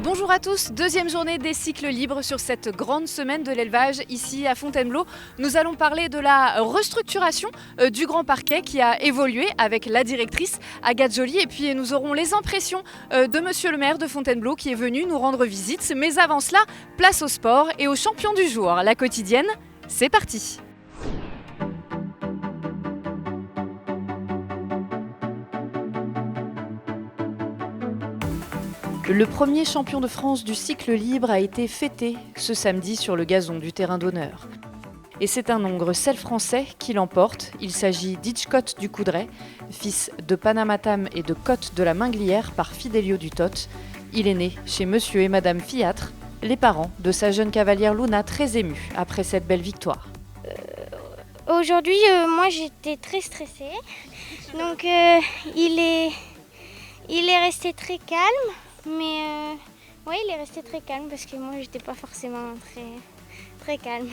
Bonjour à tous, deuxième journée des cycles libres sur cette grande semaine de l'élevage ici à Fontainebleau. Nous allons parler de la restructuration du Grand Parquet qui a évolué avec la directrice Agathe Joly, et puis nous aurons les impressions de monsieur le maire de Fontainebleau qui est venu nous rendre visite. Mais avant cela, place au sport et aux champions du jour. La quotidienne, c'est parti. Le premier champion de France du cycle libre a été fêté ce samedi sur le gazon du terrain d'honneur. Et c'est un hongre sel français qui l'emporte. Il s'agit d'Hitchcote du Coudray, fils de Panamatam et de Cotte de la Minglière par Fidelio du Tot. Il est né chez monsieur et madame Fiatre, les parents de sa jeune cavalière Luna, très émue après cette belle victoire. Aujourd'hui, moi j'étais très stressée. Donc il est resté très calme. Mais oui, il est resté très calme parce que moi, j'étais pas forcément très calme.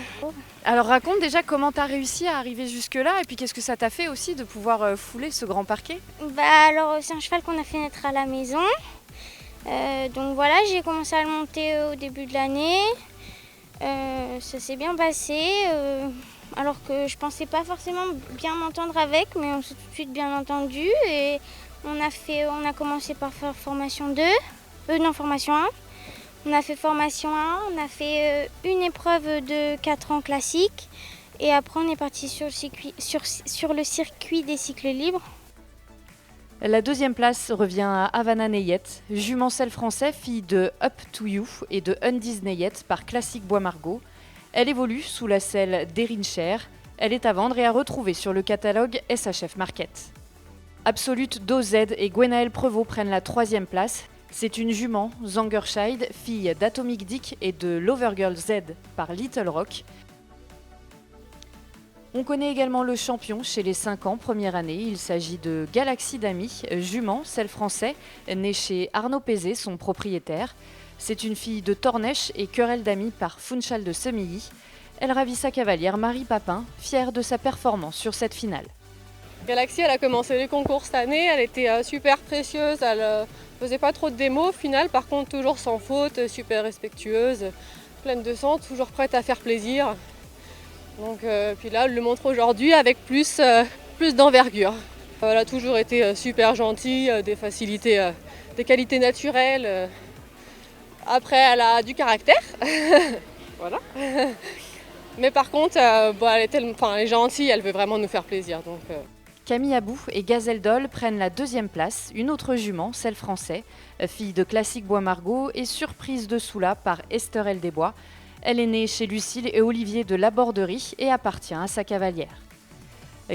Alors raconte déjà comment tu as réussi à arriver jusque-là et puis qu'est-ce que ça t'a fait aussi de pouvoir fouler ce Grand Parquet ? Alors c'est un cheval qu'on a fait naître à la maison. Donc voilà, j'ai commencé à le monter au début de l'année. Ça s'est bien passé. Alors que je pensais pas forcément bien m'entendre avec, mais on s'est tout de suite bien entendu. Et on a commencé par faire formation 2. Formation 1. On a fait formation 1, on a fait une épreuve de 4 ans classique et après on est parti sur le circuit des cycles libres. La deuxième place revient à Havana Neyette, jument sel français, fille de Up to You et de Undies Neyette par Classique Bois Margaux. Elle évolue sous la selle d'Erin Cher. Elle est à vendre et à retrouver sur le catalogue SHF Market. Absolute DoZ et Gwenaëlle Prevot prennent la troisième place. C'est une jument, Zangerscheid, fille d'Atomic Dick et de Lovergirl Z par Little Rock. On connaît également le champion chez les 5 ans, première année. Il s'agit de Galaxy d'Ami, jument, sel français, né chez Arnaud Pézé, son propriétaire. C'est une fille de Tornèche et Querelle d'Ami par Funchal de Semilly. Elle ravit sa cavalière Marie Papin, fière de sa performance sur cette finale. Galaxy, elle a commencé les concours cette année, elle était super précieuse, elle faisait pas trop de démos au final, par contre toujours sans faute, super respectueuse, pleine de sang, toujours prête à faire plaisir. Donc puis là, elle le montre aujourd'hui avec plus d'envergure. Elle a toujours été super gentille, des facilités, des qualités naturelles. Après, elle a du caractère, voilà. Mais par contre, elle est gentille, elle veut vraiment nous faire plaisir. Donc, Camille Abou et Gazelle Doll prennent la deuxième place, une autre jument, celle français, fille de Classique Bois Margaux et surprise de Soula par Esther L. Desbois. Elle est née chez Lucille et Olivier de Laborderie et appartient à sa cavalière.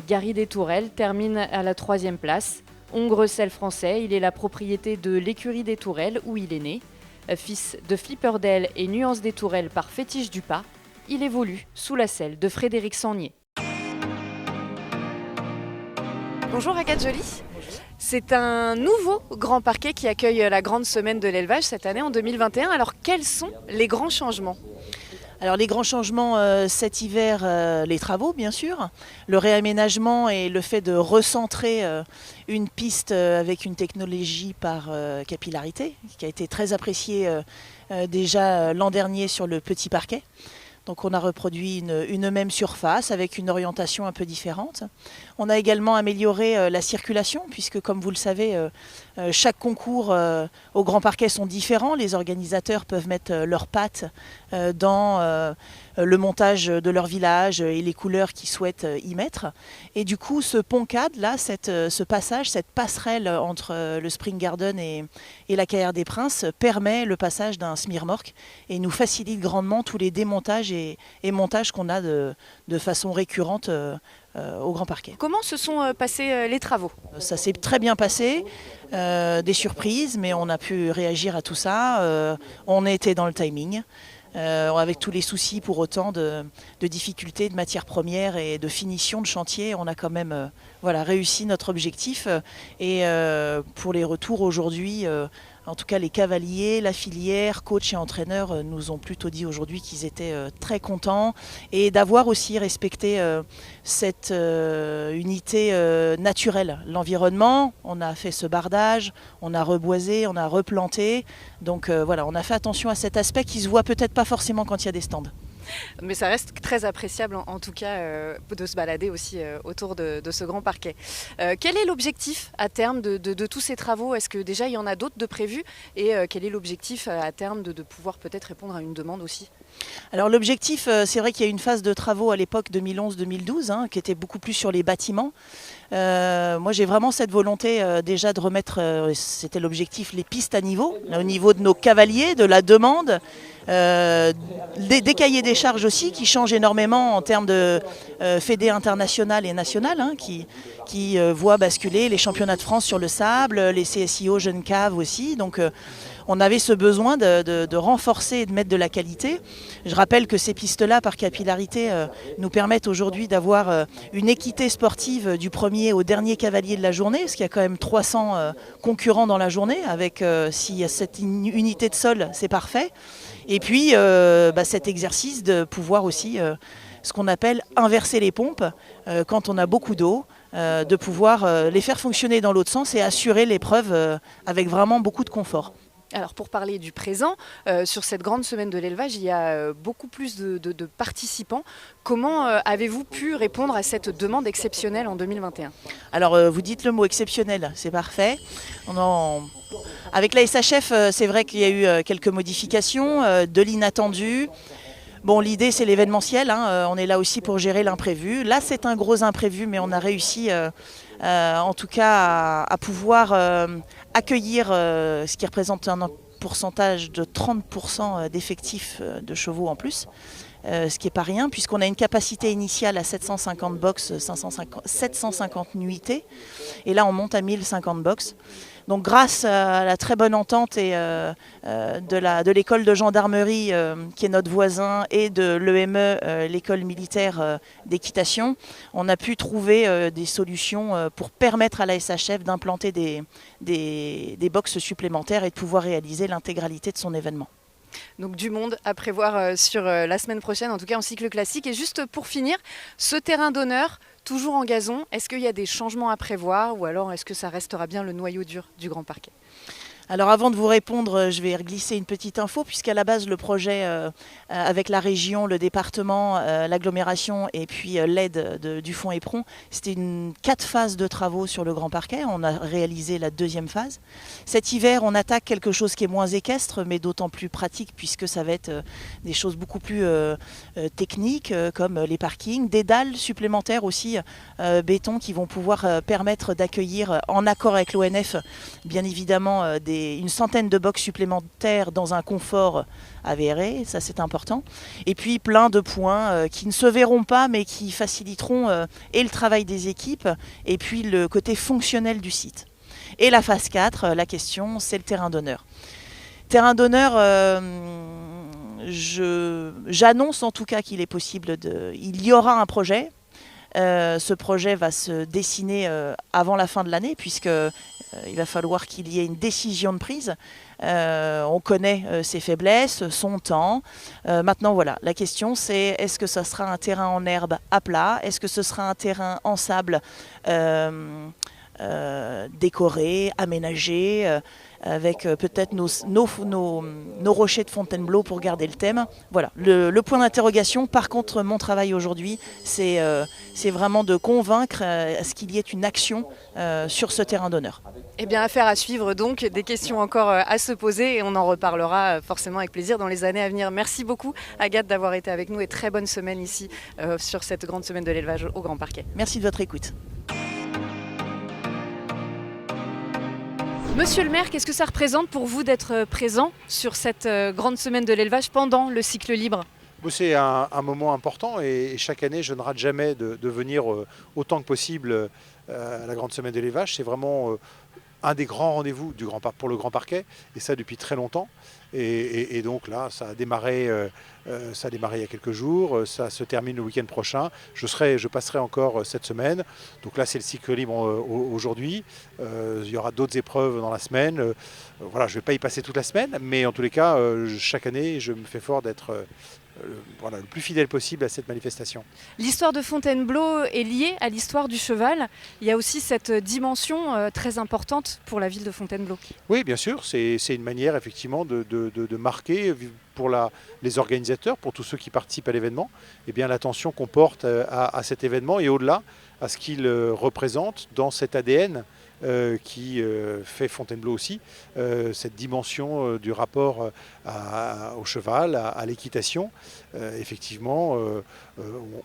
Gary des Tourelles termine à la troisième place. Hongre sel français, il est la propriété de l'écurie des Tourelles où il est né. Fils de Flipperdale et Nuance des Tourelles par Fétiche du Pas, il évolue sous la selle de Frédéric Sagnier. Bonjour Agathe Joly. bonjour. C'est un nouveau Grand Parquet qui accueille la grande semaine de l'élevage cette année en 2021. Alors quels sont les grands changements ? Alors les grands changements cet hiver, les travaux bien sûr, le réaménagement et le fait de recentrer une piste avec une technologie par capillarité qui a été très appréciée déjà l'an dernier sur le petit parquet. Donc on a reproduit une même surface avec une orientation un peu différente. On a également amélioré la circulation puisque comme vous le savez, chaque concours au Grand Parquet sont différents. Les organisateurs peuvent mettre leurs pattes dans le montage de leur village et les couleurs qu'ils souhaitent y mettre. Et du coup ce pont-cadre, là, ce passage, cette passerelle entre le Spring Garden et la Carrière des Princes permet le passage d'un smirmorque et nous facilite grandement tous les démontages et montages qu'on a de façon récurrente au Grand Parquet. Comment se sont passés les travaux ? Ça s'est très bien passé, des surprises, mais on a pu réagir à tout ça. On était dans le timing, avec tous les soucis pour autant de difficultés de matières premières et de finition de chantier. On a quand même réussi notre objectif et pour les retours aujourd'hui, En tout cas, les cavaliers, la filière, coach et entraîneurs nous ont plutôt dit aujourd'hui qu'ils étaient très contents et d'avoir aussi respecté cette unité naturelle. L'environnement, on a fait ce bardage, on a reboisé, on a replanté. Donc voilà, on a fait attention à cet aspect qui se voit peut-être pas forcément quand il y a des stands. Mais ça reste très appréciable en tout cas de se balader aussi autour de ce grand parquet. Quel est l'objectif à terme de tous ces travaux? Est-ce que déjà il y en a d'autres de prévus? Et quel est l'objectif à terme de pouvoir peut-être répondre à une demande aussi? Alors l'objectif, c'est vrai qu'il y a eu une phase de travaux à l'époque 2011-2012 qui était beaucoup plus sur les bâtiments. Moi j'ai vraiment cette volonté déjà de remettre, c'était l'objectif, les pistes à niveau, au niveau de nos cavaliers, de la demande, des cahiers des charges aussi qui changent énormément en termes de fédé internationales et nationales qui voient basculer les championnats de France sur le sable, les CSIO jeunes caves aussi. Donc on avait ce besoin de renforcer et de mettre de la qualité. Je rappelle que ces pistes-là, par capillarité, nous permettent aujourd'hui d'avoir une équité sportive du premier au dernier cavalier de la journée, parce qu'il y a quand même 300 concurrents dans la journée, avec s'il y a cette unité de sol, c'est parfait. Et puis cet exercice de pouvoir aussi, ce qu'on appelle inverser les pompes, quand on a beaucoup d'eau, de pouvoir les faire fonctionner dans l'autre sens et assurer l'épreuve avec vraiment beaucoup de confort. Alors pour parler du présent, sur cette grande semaine de l'élevage, il y a beaucoup plus de participants. Comment avez-vous pu répondre à cette demande exceptionnelle en 2021 ? Alors vous dites le mot exceptionnel, c'est parfait. Avec la SHF, c'est vrai qu'il y a eu quelques modifications, de l'inattendu. Bon, l'idée c'est l'événementiel, on est là aussi pour gérer l'imprévu. Là c'est un gros imprévu, mais on a réussi en tout cas à pouvoir accueillir ce qui représente un pourcentage de 30% d'effectifs de chevaux en plus. Ce qui n'est pas rien, puisqu'on a une capacité initiale à 750 box, 750 nuitées, et là on monte à 1050 box. Donc grâce à la très bonne entente et de l'école de gendarmerie qui est notre voisin et de l'EME, l'école militaire d'équitation, on a pu trouver des solutions pour permettre à la SHF d'implanter des boxes supplémentaires et de pouvoir réaliser l'intégralité de son événement. Donc du monde à prévoir sur la semaine prochaine, en tout cas en cycle classique. Et juste pour finir, ce terrain d'honneur, toujours en gazon, est-ce qu'il y a des changements à prévoir ou alors est-ce que ça restera bien le noyau dur du Grand Parquet ? Alors avant de vous répondre, je vais glisser une petite info, puisqu'à la base le projet avec la région, le département, l'agglomération et puis l'aide du fonds Éperon, c'était 4 phases de travaux sur le Grand Parquet. On a réalisé la 2e phase. Cet hiver, on attaque quelque chose qui est moins équestre, mais d'autant plus pratique, puisque ça va être des choses beaucoup plus techniques, comme les parkings, des dalles supplémentaires aussi, béton, qui vont pouvoir permettre d'accueillir, en accord avec l'ONF, bien évidemment, une centaine de box supplémentaires dans un confort avéré, ça c'est important. Et puis plein de points qui ne se verront pas mais qui faciliteront et le travail des équipes et puis le côté fonctionnel du site. Et la phase 4, la question, c'est le terrain d'honneur. Terrain d'honneur, j'annonce en tout cas qu'il est possible il y aura un projet. Ce projet va se dessiner avant la fin de l'année, puisque il va falloir qu'il y ait une décision de prise. On connaît ses faiblesses, son temps. Maintenant, voilà, la question c'est est-ce que ça sera un terrain en herbe à plat? Est-ce que ce sera un terrain en sable décoré, aménagé avec peut-être nos rochers de Fontainebleau pour garder le thème. Voilà, le point d'interrogation. Par contre, mon travail aujourd'hui, c'est vraiment de convaincre à ce qu'il y ait une action sur ce terrain d'honneur. Eh bien, affaire à suivre donc, des questions encore à se poser et on en reparlera forcément avec plaisir dans les années à venir. Merci beaucoup Agathe d'avoir été avec nous et très bonne semaine ici sur cette grande semaine de l'élevage au Grand Parquet. Merci de votre écoute. Monsieur le maire, qu'est-ce que ça représente pour vous d'être présent sur cette grande semaine de l'élevage pendant le cycle libre ? C'est un moment important et chaque année je ne rate jamais de venir autant que possible à la grande semaine de l'élevage. C'est vraiment un des grands rendez-vous pour le Grand Parquet, et ça depuis très longtemps. Et donc là, ça a démarré il y a quelques jours, ça se termine le week-end prochain. Je passerai encore cette semaine. Donc là, c'est le cycle libre aujourd'hui. Il y aura d'autres épreuves dans la semaine. Voilà, je ne vais pas y passer toute la semaine, mais en tous les cas, chaque année, je me fais fort d'être le plus fidèle possible à cette manifestation. L'histoire de Fontainebleau est liée à l'histoire du cheval. Il y a aussi cette dimension très importante pour la ville de Fontainebleau. Oui, bien sûr, c'est une manière effectivement de marquer pour les organisateurs, pour tous ceux qui participent à l'événement, eh bien l'attention qu'on porte à cet événement et au-delà à ce qu'il représente dans cet ADN qui fait Fontainebleau aussi, cette dimension du rapport au cheval, à l'équitation. Effectivement,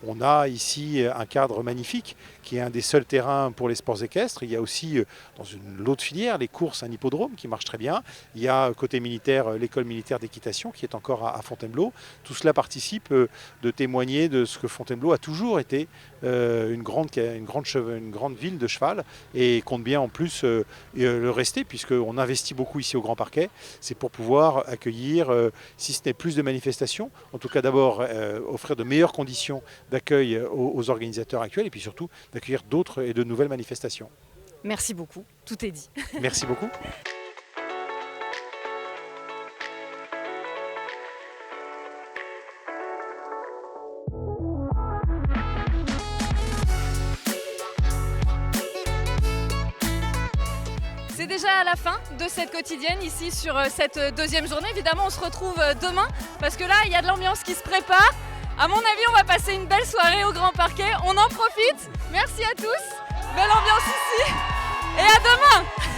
on a ici un cadre magnifique qui est un des seuls terrains pour les sports équestres. Il y a aussi dans l'autre filière les courses, un hippodrome qui marche très bien. Il y a côté militaire l'école militaire d'équitation qui est encore à Fontainebleau. Tout cela participe de témoigner de ce que Fontainebleau a toujours été une grande ville de cheval et compte bien en plus le rester puisqu'on investit beaucoup ici au Grand Parquet. C'est pour pouvoir accueillir, si ce n'est plus de manifestations, en tout cas d'abord offrir de meilleures conditions d'accueil aux organisateurs actuels et puis surtout d'accueillir d'autres et de nouvelles manifestations. Merci beaucoup, tout est dit. Merci beaucoup. C'est déjà à la fin de cette quotidienne ici sur cette deuxième journée. Évidemment, on se retrouve demain parce que là, il y a de l'ambiance qui se prépare. À mon avis, on va passer une belle soirée au Grand Parquet. On en profite. Merci à tous. Belle ambiance ici. Et à demain.